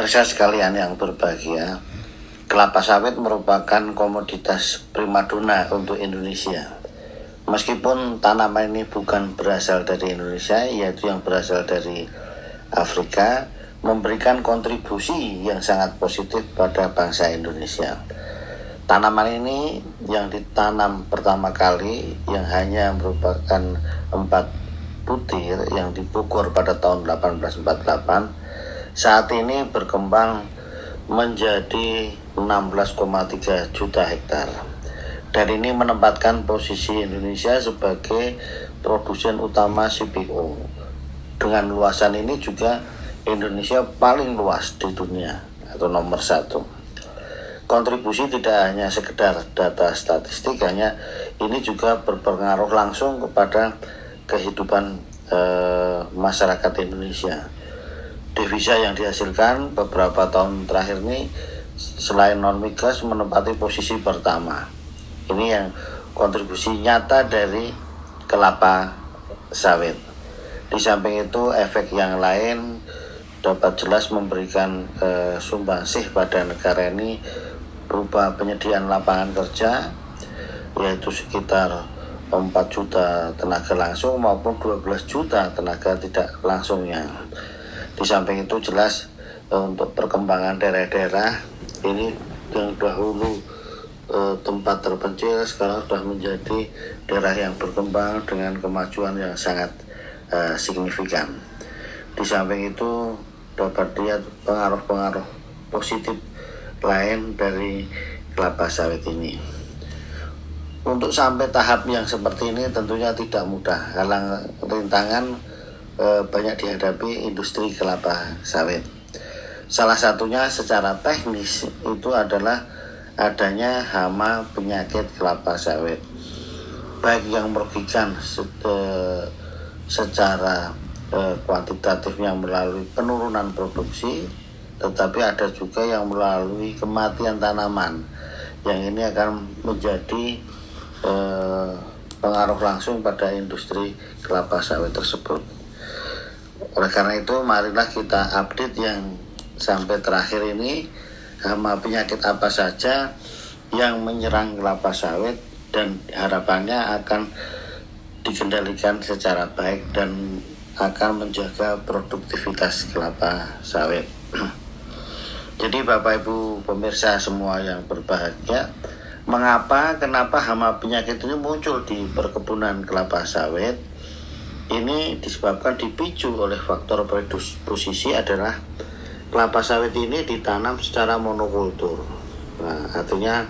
Pemirsa sekalian yang berbahagia, kelapa sawit merupakan komoditas primadona untuk Indonesia. Meskipun tanaman ini bukan berasal dari Indonesia, yaitu yang berasal dari Afrika, memberikan kontribusi yang sangat positif pada bangsa Indonesia. Tanaman ini yang ditanam pertama kali, yang hanya merupakan 4 butir yang dipukul pada tahun 1848, saat ini berkembang menjadi 16,3 juta hektar. Dan ini menempatkan posisi Indonesia sebagai produsen utama CPO. Dengan luasan ini juga Indonesia paling luas di dunia atau nomor 1. Kontribusi tidak hanya sekedar data statistik, hanya ini juga berpengaruh langsung kepada kehidupan masyarakat Indonesia. Devisa yang dihasilkan beberapa tahun terakhir ini selain non migas menempati posisi pertama. Ini yang kontribusi nyata dari kelapa sawit. Di samping itu efek yang lain dapat jelas memberikan sumbangsih pada negara ini berupa penyediaan lapangan kerja, yaitu sekitar 4 juta tenaga langsung maupun 12 juta tenaga tidak langsungnya. Di samping itu jelas untuk perkembangan daerah-daerah ini yang dahulu tempat terpencil sekarang sudah menjadi daerah yang berkembang dengan kemajuan yang sangat signifikan. Di samping itu dapat dilihat pengaruh-pengaruh positif lain dari kelapa sawit ini. Untuk sampai tahap yang seperti ini tentunya tidak mudah. Rintangan banyak dihadapi industri kelapa sawit. Salah satunya secara teknis itu adalah adanya hama penyakit kelapa sawit, baik yang merugikan secara kuantitatif yang melalui penurunan produksi, tetapi ada juga yang melalui kematian tanaman, yang ini akan menjadi pengaruh langsung pada industri kelapa sawit tersebut. Oleh karena itu, marilah kita update yang sampai terakhir ini, hama penyakit apa saja yang menyerang kelapa sawit dan harapannya akan dikendalikan secara baik dan akan menjaga produktivitas kelapa sawit. Jadi Bapak Ibu pemirsa semua yang berbahagia, kenapa hama penyakit ini muncul di perkebunan kelapa sawit? Ini disebabkan dipicu oleh faktor predisposisi adalah kelapa sawit ini ditanam secara monokultur. Nah, artinya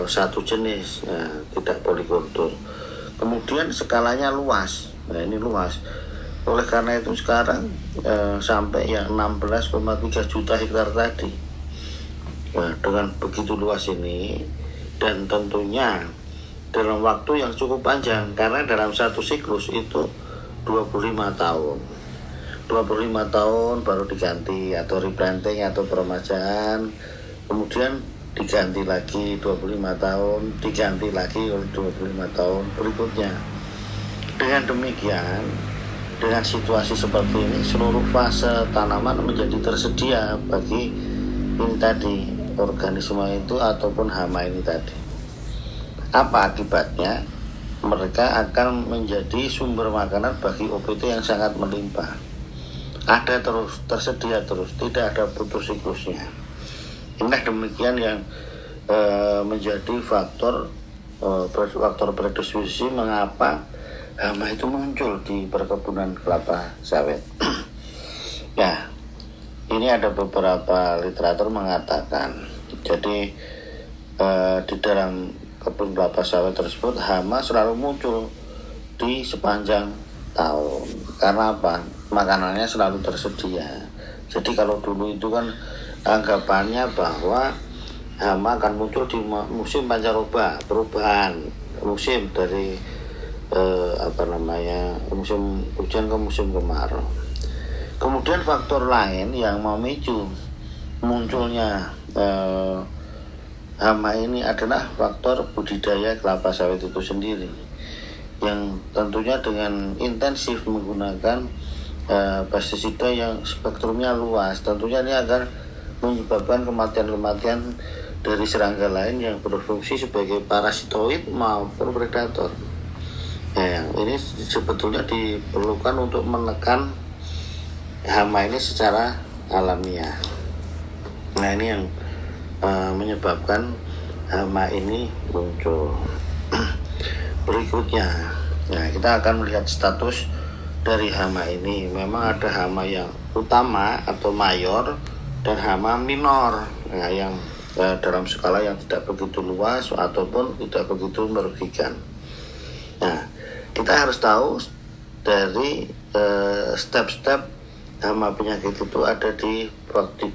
satu jenis, tidak polikultur. Kemudian skalanya luas. Nah, ini luas. Oleh karena itu sekarang sampai yang 16,3 juta hektar tadi. Nah, dengan begitu luas ini dan tentunya dalam waktu yang cukup panjang, karena dalam satu siklus itu 25 tahun 25 tahun baru diganti atau replanting atau peremajaan, kemudian diganti lagi 25 tahun, diganti lagi oleh 25 tahun berikutnya. Dengan demikian, dengan situasi seperti ini, seluruh fase tanaman menjadi tersedia bagi ini tadi, organisme itu ataupun hama ini tadi. Apa akibatnya? Mereka akan menjadi sumber makanan bagi OPT yang sangat melimpah. Ada terus, tersedia terus, tidak ada putus siklusnya. Inilah demikian yang menjadi faktor predisposisi mengapa hama itu muncul di perkebunan kelapa sawit. Ya, ini ada beberapa literatur mengatakan, jadi di dalam kebun kelapa sawit tersebut hama selalu muncul di sepanjang tahun. Karena apa? Makanannya selalu tersedia. Jadi kalau dulu itu kan anggapannya bahwa hama akan muncul di musim pancaroba, perubahan musim dari musim hujan ke musim kemarau. Kemudian faktor lain yang memicu munculnya hama ini adalah faktor budidaya kelapa sawit itu sendiri, yang tentunya dengan intensif menggunakan pestisida yang spektrumnya luas. Tentunya ini akan menyebabkan kematian-kematian dari serangga lain yang berfungsi sebagai parasitoid maupun predator. Ini sebetulnya diperlukan untuk menekan hama ini secara alamiah. Nah, ini yang menyebabkan hama ini muncul. Berikutnya, nah kita akan melihat status dari hama ini. Memang ada hama yang utama atau mayor dan hama minor, nah, yang dalam skala yang tidak begitu luas ataupun tidak begitu merugikan. Nah, kita harus tahu dari step-step hama penyakit itu ada di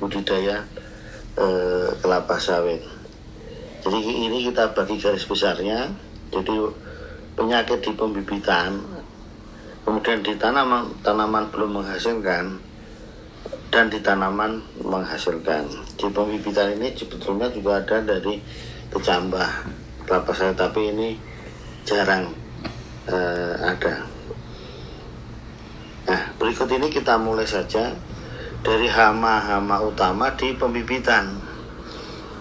budidaya kelapa sawit. Jadi ini kita bagi garis besarnya. Jadi penyakit di pembibitan, kemudian di tanaman belum menghasilkan, dan di tanaman menghasilkan. Di pembibitan ini sebetulnya juga ada dari kecambah kelapa sawit, tapi ini jarang ada. Nah, berikut ini kita mulai saja dari hama-hama utama di pembibitan.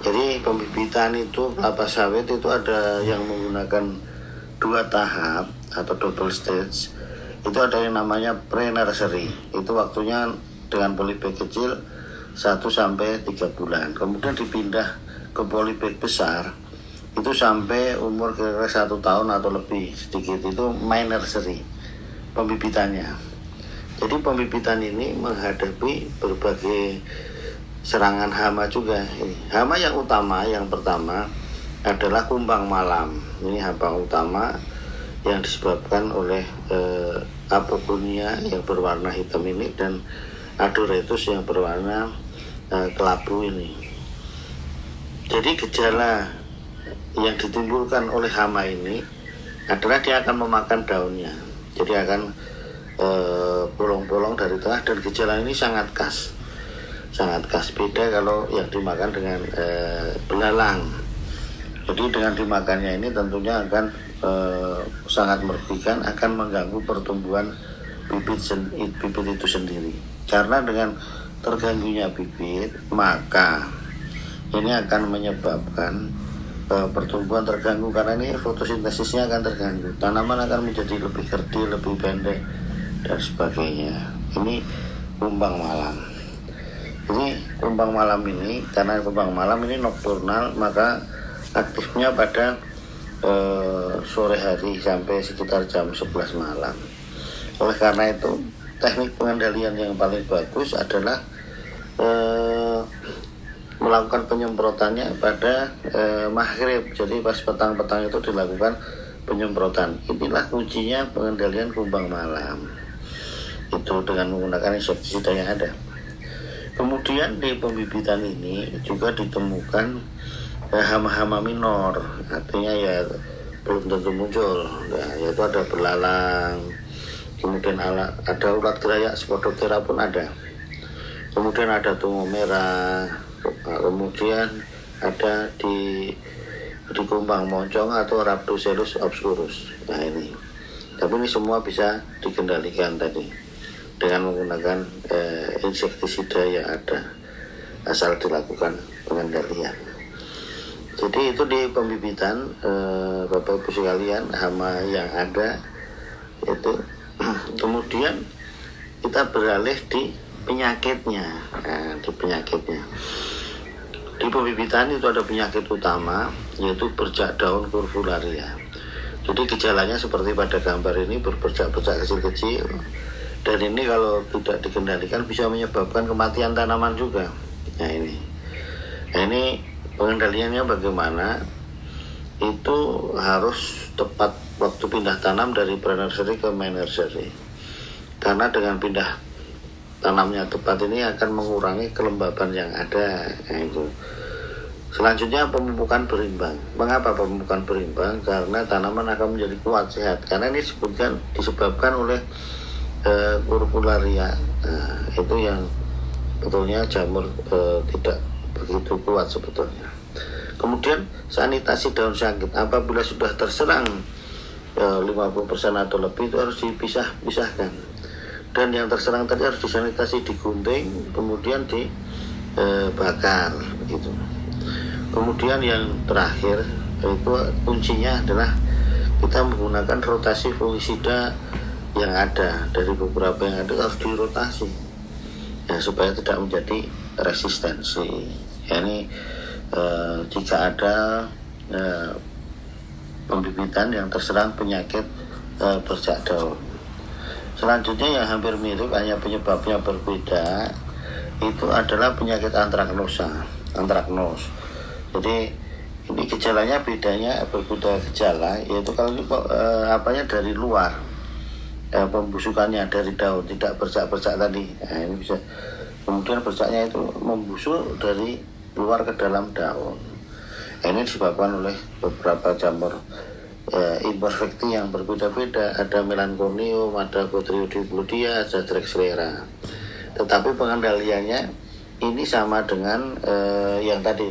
Jadi pembibitan itu kelapa sawit itu ada yang menggunakan 2 tahap atau double stage. Itu ada yang namanya pre-nursery. Itu waktunya dengan polybag kecil 1-3 bulan. Kemudian dipindah ke polybag besar. Itu sampai umur kira-kira 1 tahun atau lebih sedikit. Itu main nursery pembibitannya. Jadi pembibitan ini menghadapi berbagai serangan hama juga. Hama yang utama, yang pertama adalah kumbang malam. Ini hama utama yang disebabkan oleh Apogonia yang berwarna hitam ini dan Adoretus yang berwarna kelabu ini. Jadi gejala yang ditimbulkan oleh hama ini adalah dia akan memakan daunnya. Jadi akan bolong-bolong dari tengah, dan gejala ini sangat khas beda kalau yang dimakan dengan belalang. Jadi dengan dimakannya ini tentunya akan sangat merugikan, akan mengganggu pertumbuhan bibit itu sendiri. Karena dengan terganggunya bibit, maka ini akan menyebabkan pertumbuhan terganggu, karena ini fotosintesisnya akan terganggu. Tanaman akan menjadi lebih kerdil, lebih pendek, dan sebagainya. Ini kumbang malam. Ini kumbang malam ini, karena kumbang malam ini nokturnal, maka aktifnya pada sore hari sampai sekitar jam 11 malam. Oleh karena itu, teknik pengendalian yang paling bagus adalah melakukan penyemprotannya pada maghrib. Jadi pas petang-petang itu dilakukan penyemprotan. Inilah kuncinya pengendalian kumbang malam. Itu dengan menggunakan insektisida yang ada. Kemudian di pembibitan ini juga ditemukan hama-hama minor, artinya ya belum tentu muncul. Nah, yaitu ada belalang, kemudian ada ulat gerayak, Spodoptera pun ada. Kemudian ada tungu merah, kemudian ada di kumbang moncong atau Rhabdoceros obscurus. Nah ini, tapi ini semua bisa dikendalikan tadi dengan menggunakan insektisida yang ada, asal dilakukan pengendalian. Jadi itu di pembibitan, Bapak Ibu sekalian, hama yang ada itu. Kemudian kita beralih di penyakitnya. Nah, di pembibitan itu ada penyakit utama, yaitu bercak daun curvularia. Jadi gejalanya seperti pada gambar ini, berbercak-bercak kecil-kecil, dan ini kalau tidak dikendalikan bisa menyebabkan kematian tanaman juga. Nah ini pengendaliannya bagaimana? Itu harus tepat waktu pindah tanam dari pre-nursery ke main nursery. Karena dengan pindah tanamnya tepat ini akan mengurangi kelembaban yang ada. Nah, itu. Selanjutnya pemupukan berimbang. Mengapa pemupukan berimbang? Karena tanaman akan menjadi kuat, sehat. Karena ini disebabkan oleh curvularia. Nah, itu yang betulnya jamur tidak begitu kuat sebetulnya. Kemudian sanitasi daun sakit. Apabila sudah terserang 50% atau lebih, itu harus dipisahkan. Dan yang terserang tadi harus disanitasi, digunting, kemudian dibakar gitu. Kemudian yang terakhir itu kuncinya adalah kita menggunakan rotasi fungisida yang ada, dari beberapa yang ada harus dirotasi ya, supaya tidak menjadi resistensi. Ya, ini jika ada pembibitan yang terserang penyakit bercak daun. Selanjutnya yang hampir mirip, hanya penyebabnya berbeda, itu adalah penyakit antraknos. Jadi ini gejalanya berbeda gejala, yaitu kalau ini apanya dari luar, pembusukannya dari daun, tidak bercak-bercak tadi. Nah, ini bisa, kemudian bercaknya itu membusuk dari luar ke dalam daun. Nah, ini disebabkan oleh beberapa jamur imperfecti yang berbeda-beda. Ada Melanconium, ada Botryoidiplodia, ada Drexlera. Tetapi pengendaliannya ini sama dengan yang tadi,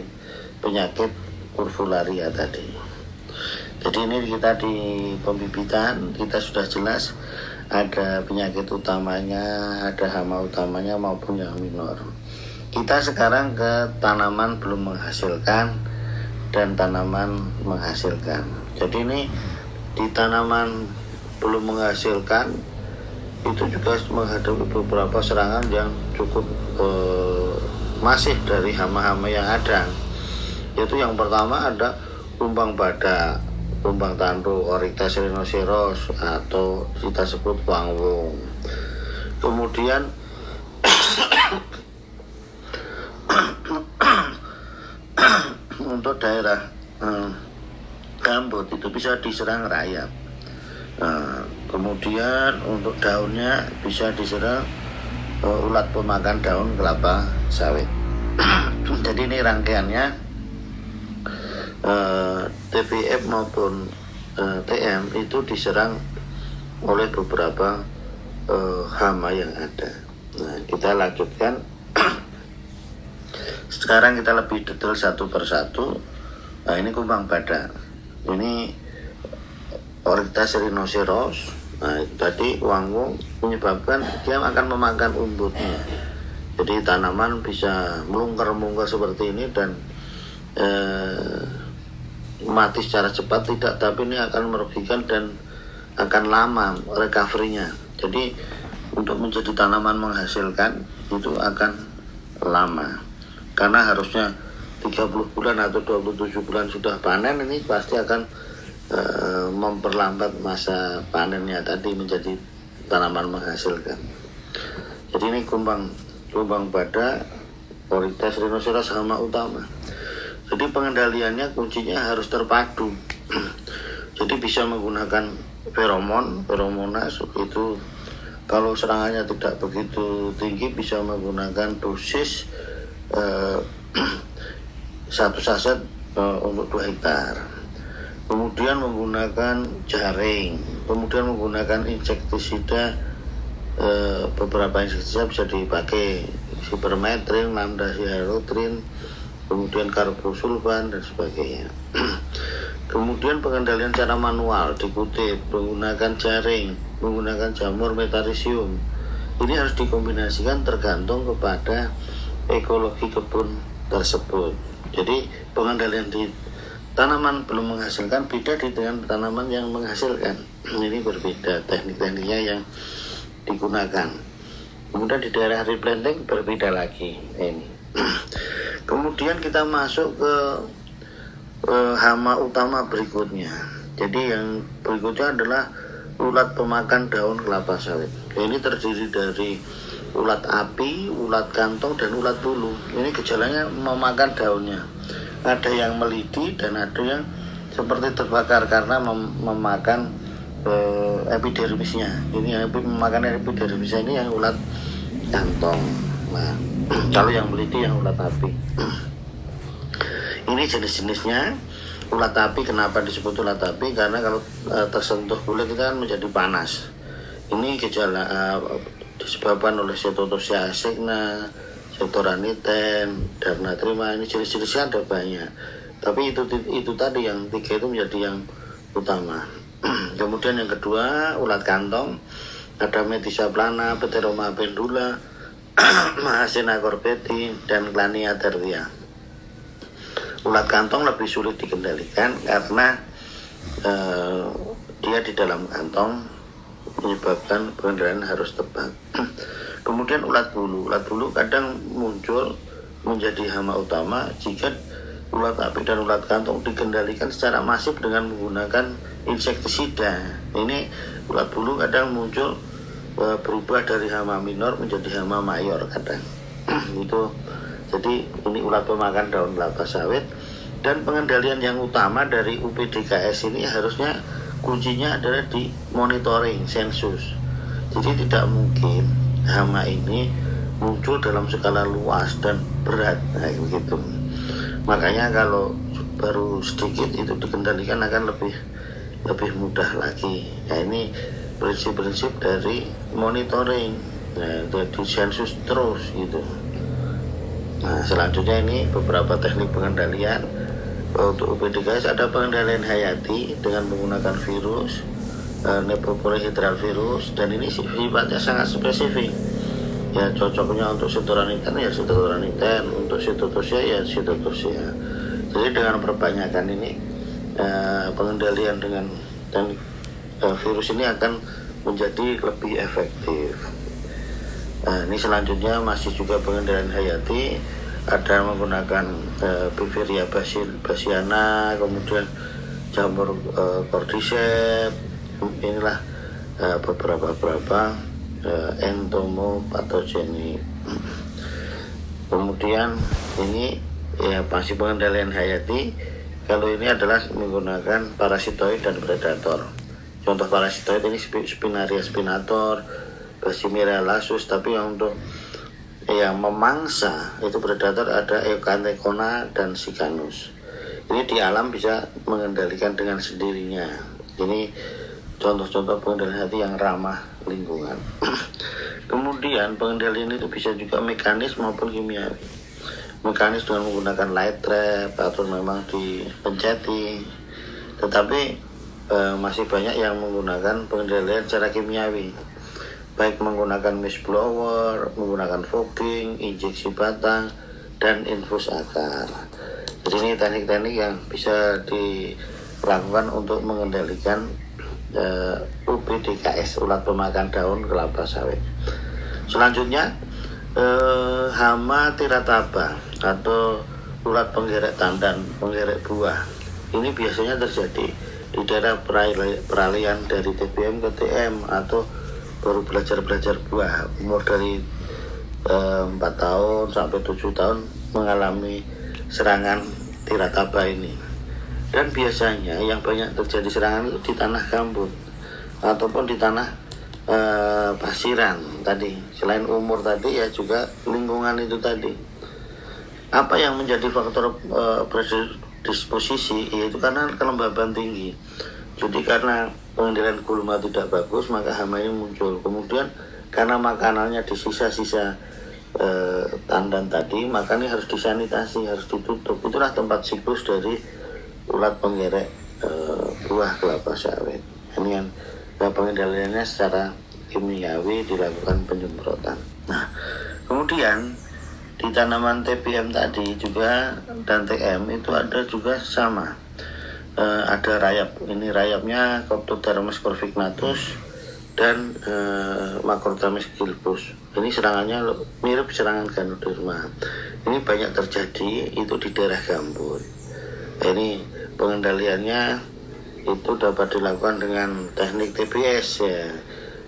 penyakit urvularia tadi. Jadi ini kita di pembibitan kita sudah jelas ada penyakit utamanya, ada hama utamanya maupun yang minor. Kita sekarang ke tanaman belum menghasilkan dan tanaman menghasilkan. Jadi ini di tanaman belum menghasilkan itu juga menghadapi beberapa serangan yang cukup masif dari hama-hama yang ada. Yaitu yang pertama ada kumbang badak, kumbang tanduk, Oryctes rhinoceros, atau kita sebut wangwong. Kemudian untuk daerah gambut itu bisa diserang rayap. Kemudian untuk daunnya bisa diserang ulat pemakan daun kelapa sawit. Jadi ini rangkaiannya TBF maupun TM itu diserang oleh beberapa hama yang ada. Nah, kita lanjutkan. Sekarang kita lebih detail satu persatu. Nah, ini kumbang badak. Ini Oryctes rhinoceros. Nah, tadi wangwong menyebabkan dia akan memakan umbutnya. Jadi tanaman bisa melungker-melungker seperti ini dan mati secara cepat tidak, tapi ini akan merugikan dan akan lama recovery-nya. Jadi untuk menjadi tanaman menghasilkan itu akan lama, karena harusnya 30 bulan atau 27 bulan sudah panen, ini pasti akan memperlambat masa panennya tadi menjadi tanaman menghasilkan. Jadi ini kumbang badak, Oryctes rhinoceros hama utama. Jadi pengendaliannya kuncinya harus terpadu. Jadi bisa menggunakan feromonas itu, kalau serangannya tidak begitu tinggi bisa menggunakan dosis 1 saset untuk 2 hektar. Kemudian menggunakan jaring, kemudian menggunakan insektisida, beberapa insektisida bisa dipakai, sipermetrin, lambda-cyhalothrin, kemudian karbosulfan dan sebagainya. Kemudian pengendalian secara manual dikutip, menggunakan jaring, menggunakan jamur metarisium. Ini harus dikombinasikan tergantung kepada ekologi kebun tersebut. Jadi pengendalian di tanaman belum menghasilkan beda dengan tanaman yang menghasilkan. Ini berbeda teknik-tekniknya yang digunakan. Kemudian di daerah replanting berbeda lagi ini. Kemudian kita masuk ke hama utama berikutnya. Jadi yang berikutnya adalah ulat pemakan daun kelapa sawit. Ini terdiri dari ulat api, ulat kantong, dan ulat bulu. Ini gejalanya memakan daunnya. Ada yang melidi dan ada yang seperti terbakar karena memakan epidermisnya. Ini yang memakan epidermisnya ini yang ulat kantong. Nah, kalau yang melidi yang ulat api. Ini jenis-jenisnya. Ulat api, kenapa disebut ulat api? Karena kalau tersentuh kulit itu kan menjadi panas. Ini gejala disebabkan oleh Setotosia asigna, Setoraniten, Darnatrima. Ini jenis-jenisnya ada banyak. Tapi itu tadi yang 3 itu menjadi yang utama. Kemudian yang kedua ulat kantong. ada Metisa plana, Pteroma pendula, Mahasina corbeti, dan Clania tertia. Ulat kantong lebih sulit dikendalikan karena dia di dalam kantong, menyebabkan pengendalian harus tepat. Kemudian ulat bulu kadang muncul menjadi hama utama jika ulat api dan ulat kantong dikendalikan secara masif dengan menggunakan insektisida. Ini ulat bulu kadang muncul berubah dari hama minor menjadi hama mayor kadang. Itu jadi ini ulat pemakan daun kelapa sawit, dan pengendalian yang utama dari UPDKS ini harusnya kuncinya adalah di monitoring sensus. Jadi tidak mungkin hama ini muncul dalam skala luas dan berat, begitu. Makanya kalau baru sedikit itu dikendalikan akan lebih mudah lagi. Nah, ini prinsip-prinsip dari monitoring, jadi sensus terus gitu. Nah, selanjutnya ini beberapa teknik pengendalian. Untuk UPDKS ada pengendalian hayati dengan menggunakan virus, nepopolohidral virus, dan ini sifatnya sangat spesifik. Ya cocoknya untuk Sitoraniten ya Sitoraniten, untuk Sitotosia ya Sitotosia. Jadi dengan perbanyakan ini pengendalian dengan dan virus ini akan menjadi lebih efektif. Ini selanjutnya masih juga pengendalian hayati, ada menggunakan Biveria basiana, kemudian jamur cordyceps. Inilah beberapa entomopatogeni. Kemudian ini ya masih pengendalian hayati. Kalau ini adalah menggunakan parasitoid dan predator. Contoh parasitoid ini Spinaria spinator, Basimira lasus, tapi yang untuk yang memangsa itu predator ada Eucanthecona dan Sicanus. Ini di alam bisa mengendalikan dengan sendirinya. Ini contoh-contoh pengendalian hati yang ramah lingkungan. Kemudian pengendalian itu bisa juga mekanis maupun kimiawi. Mekanis dengan menggunakan light trap atau memang dipenceti, tetapi masih banyak yang menggunakan pengendalian secara kimiawi, baik menggunakan mist blower, menggunakan fogging, injeksi batang, dan infus akar. Jadi ini teknik-teknik yang bisa dilakukan untuk mengendalikan UPDKS, ulat pemakan daun kelapa sawit. Selanjutnya hama tirataba atau ulat penggerek tandan, penggerek buah. Ini biasanya terjadi di daerah peralihan dari TBM ke TM atau baru belajar buah, umur dari 4 tahun sampai 7 tahun mengalami serangan tirataba ini. Dan biasanya yang banyak terjadi serangan itu di tanah gambut ataupun di tanah pasiran tadi. Selain umur tadi ya juga lingkungan itu tadi. Apa yang menjadi faktor predisposisi, yaitu karena kelembaban tinggi. Jadi karena pengendalian gulma tidak bagus, maka hama ini muncul. Kemudian karena makanannya di sisa-sisa tandan tadi, maka ini harus disanitasi, harus ditutup. Itulah tempat siklus dari ulat penggerek buah kelapa sawit. Ini yang pengendaliannya secara kimiawi dilakukan penyemprotan. Nah, kemudian di tanaman TBM tadi juga dan TM itu ada juga sama. Ada rayap. Ini rayapnya Coptodermis corvignatus dan Macrodermis gilbus. Ini serangannya mirip serangan Ganoderma. Ini banyak terjadi itu di daerah gambut. Ini pengendaliannya itu dapat dilakukan dengan teknik TBS ya.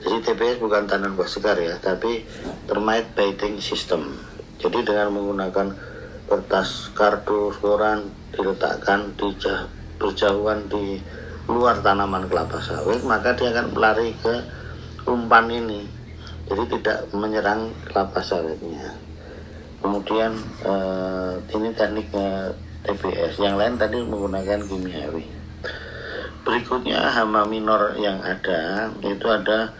Jadi TBS bukan tanam buah segar ya, tapi termite baiting system. Jadi dengan menggunakan kertas kardus koran diletakkan di berjauhan di luar tanaman kelapa sawit, maka dia akan melari ke umpan ini. Jadi tidak menyerang kelapa sawitnya. Kemudian ini tekniknya TBS. Yang lain tadi menggunakan kimiawi. Berikutnya hama minor yang ada itu ada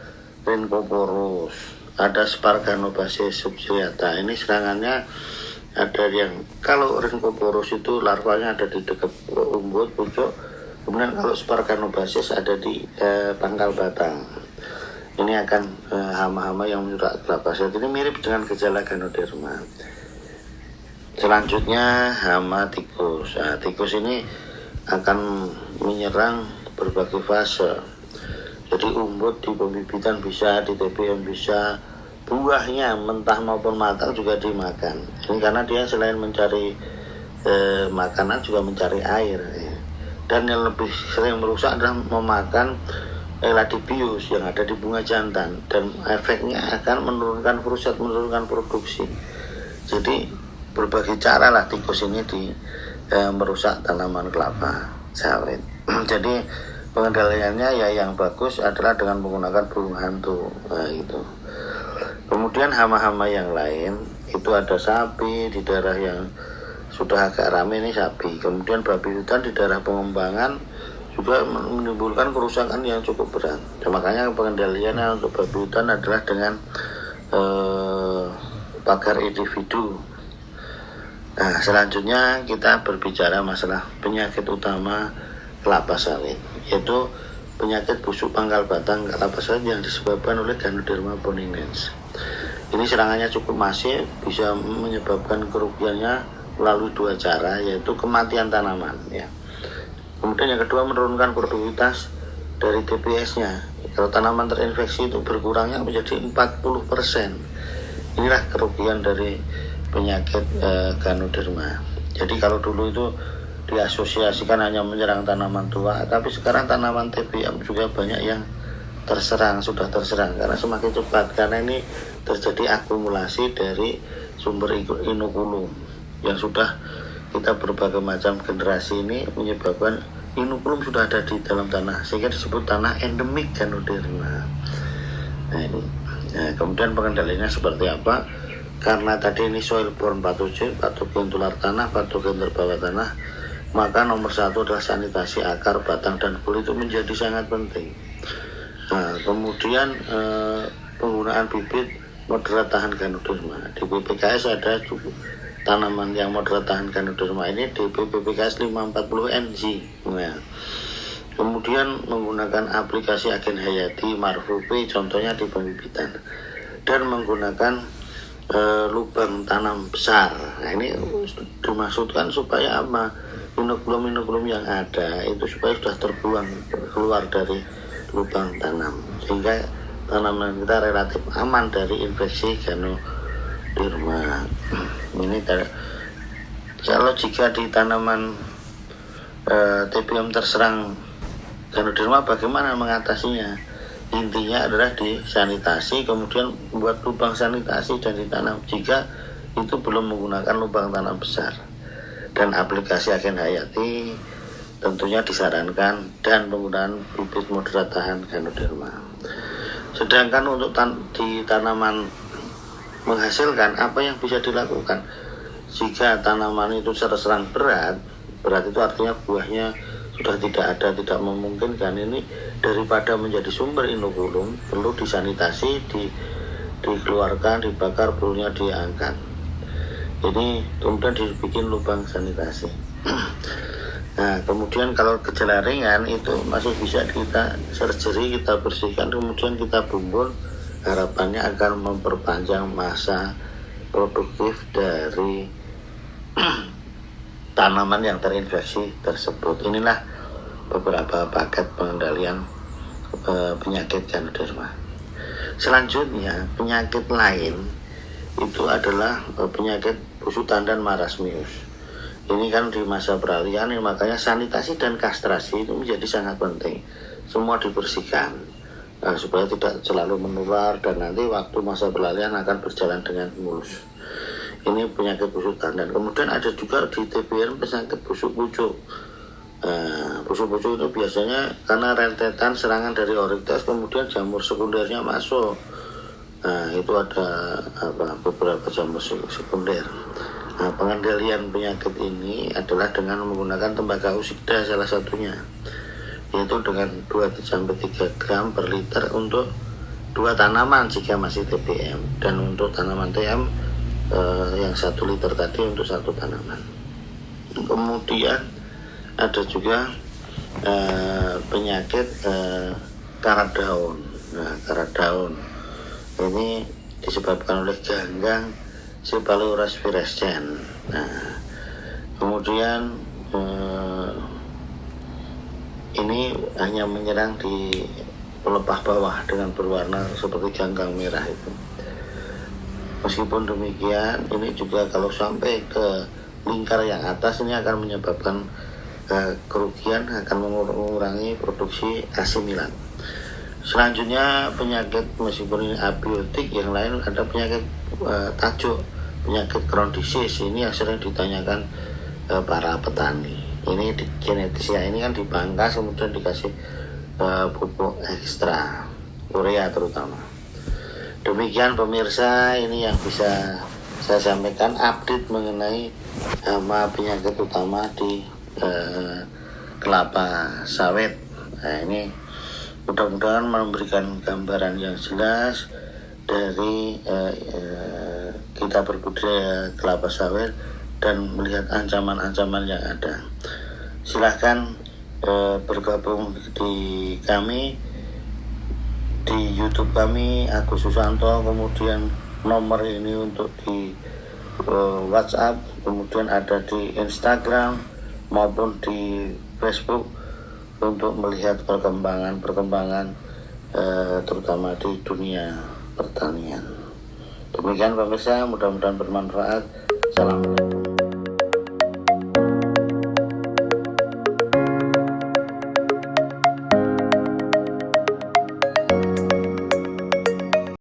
Rhynchoporus, ada Sparganobasis subsiliata. Ini serangannya ada yang kalau Rhynchoporus itu larvanya ada di dekat umbut pucuk, kemudian kalau Sparganobasis ada di pangkal batang. ini akan hama-hama yang menyerang kelapa sawit. Ini mirip dengan gejala Ganoderma. Selanjutnya hama tikus. Nah, tikus ini akan menyerang berbagai fase. Jadi umbut di pembibitan bisa, di TBM bisa, buahnya mentah maupun matang juga dimakan. Ini karena dia selain mencari makanan juga mencari air. Dan yang lebih sering merusak adalah memakan eladibius yang ada di bunga jantan, dan efeknya akan menurunkan fruset, menurunkan produksi. Jadi berbagai cara lah tikus ini merusak tanaman kelapa sawit. Jadi pengendaliannya ya yang bagus adalah dengan menggunakan burung hantu. Nah, itu. Kemudian hama-hama yang lain itu ada sapi di daerah yang sudah agak ramai ini sapi. Kemudian babi hutan di daerah pengembangan juga menimbulkan kerusakan yang cukup berat. Dan makanya pengendaliannya untuk babi hutan adalah dengan pagar individu. Nah, selanjutnya kita berbicara masalah penyakit utama kelapa sawit, yaitu penyakit busuk pangkal batang kelapa sawit yang disebabkan oleh Ganoderma boninense. Ini serangannya cukup masif, bisa menyebabkan kerugiannya melalui dua cara, yaitu kematian tanaman. Ya. Kemudian yang kedua, menurunkan produktivitas dari TPS-nya. Kalau tanaman terinfeksi itu berkurangnya menjadi 40%. Inilah kerugian dari penyakit Ganoderma. Jadi kalau dulu itu diasosiasikan hanya menyerang tanaman tua, tapi sekarang tanaman TBM juga banyak yang sudah terserang karena semakin cepat, karena ini terjadi akumulasi dari sumber inokulum yang sudah kita berbagai macam generasi ini menyebabkan inokulum sudah ada di dalam tanah, sehingga disebut tanah endemik Ganoderma. Nah, ini. Nah, kemudian pengendaliannya seperti apa? Karena tadi ini soil borne pathogen, patogen tular tanah, patogen terbawah tanah, maka nomor satu adalah sanitasi akar, batang, dan kulit itu menjadi sangat penting. Nah, kemudian penggunaan bibit moderat tahan Ganoderma. Di PPKS ada tanaman yang moderat tahan Ganoderma ini di PPKS 540 NG. Nah, kemudian menggunakan aplikasi agen hayati Marfupe contohnya di pembibitan, dan menggunakan lubang tanam besar. Nah, ini dimaksudkan supaya apa? Inokulum yang ada itu supaya sudah terbuang keluar dari lubang tanam, sehingga tanaman kita relatif aman dari infeksi Ganoderma. Ini kalau jika di tanaman TBM terserang Ganoderma, bagaimana mengatasinya? Intinya adalah disanitasi, kemudian buat lubang sanitasi dan ditanam jika itu belum menggunakan lubang tanam besar, dan aplikasi agen hayati tentunya disarankan, dan penggunaan bibit moderat tahan Ganoderma. Sedangkan untuk di tanaman menghasilkan, apa yang bisa dilakukan jika tanaman itu terserang berat itu artinya buahnya sudah tidak ada, tidak memungkinkan. Ini daripada menjadi sumber inokulum, perlu disanitasi, dikeluarkan, dibakar, bulunya diangkat. Jadi kemudian dibikin lubang sanitasi. Nah, kemudian kalau gejala ringan itu masih bisa kita surgery, kita bersihkan, kemudian kita bumbul. Harapannya akan memperpanjang masa produktif dari tanaman yang terinfeksi tersebut. Inilah beberapa paket pengendalian penyakit Ganoderma. Selanjutnya, penyakit lain itu adalah penyakit busuk tandan marasmius. Ini kan di masa peralihan, makanya sanitasi dan kastrasi itu menjadi sangat penting. Semua dibersihkan supaya tidak selalu menular, dan nanti waktu masa peralihan akan berjalan dengan mulus. Ini penyakit busuk tandan. Kemudian ada juga di TBM penyakit busuk pucuk. Busuk pucuk itu biasanya karena rentetan serangan dari orites, kemudian jamur sekundernya masuk. Nah, itu ada beberapa jamur sekunder. Nah, pengendalian penyakit ini adalah dengan menggunakan tembaga usida salah satunya, yaitu dengan 2-3 gram per liter untuk 2 tanaman jika masih TBM, dan untuk tanaman TM yang 1 liter tadi untuk 1 tanaman. Kemudian ada juga penyakit karat daun. Nah, karat daun ini disebabkan oleh ganggang Cephaloras virescens. Nah, kemudian ini hanya menyerang di pelepah bawah dengan berwarna seperti ganggang merah itu. Meskipun demikian, ini juga kalau sampai ke lingkar yang atas ini akan menyebabkan kerugian, akan mengurangi produksi asimilat. Selanjutnya penyakit, meskipun ini abiotik, yang lain ada penyakit tajuk, penyakit Crohn disease. Ini yang sering ditanyakan para petani. Ini di genetisnya ini kan dipangkas kemudian dikasih pupuk ekstra, urea terutama. Demikian pemirsa, ini yang bisa saya sampaikan update mengenai hama penyakit utama di kelapa sawit. Nah, ini mudah-mudahan memberikan gambaran yang jelas dari kita berbudidaya kelapa sawit dan melihat ancaman-ancaman yang ada. Silahkan bergabung di kami di YouTube kami, Agus Susanto, kemudian nomor ini untuk di WhatsApp, kemudian ada di Instagram maupun di Facebook untuk melihat perkembangan terutama di dunia pertanian. Demikian pemirsa, mudah-mudahan bermanfaat. Assalamualaikum.